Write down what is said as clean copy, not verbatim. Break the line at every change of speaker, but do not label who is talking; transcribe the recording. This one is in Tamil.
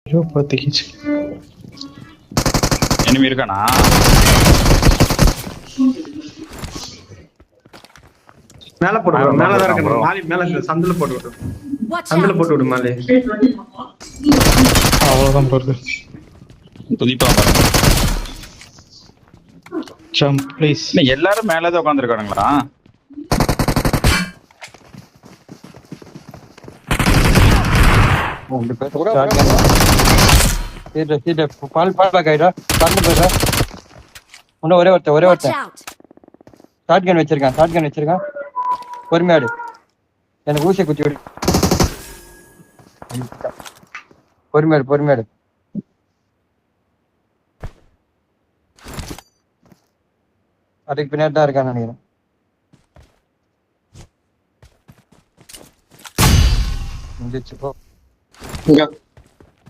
ஐயோ பத்திக்கிச்சு.
எனிமி இருக்கானா?
மேல போட்டு விடு. மேல தான் இருக்கு. மாலி மேல சந்தில போட்டு விடு. சந்தில போட்டு விடு மாலி.
அவ்வளவுதான் ப்ரோ இருக்கு.
துதிப்பா பாருங்க.
Jump please.
எல்லாரும் மேலதான் உட்காந்துருக்கானுங்களா?
ஒரே ஒருத்தன் ஷார்ட் கன் வச்சிருக்கான். பொறுமையாடு. எனக்கு ஊசியை குத்தி விடு. பொறுமையாடு. அதுக்கு பின்னாடி தான் இருக்கான்னு நினைக்கிறேன். முடிச்சு போ.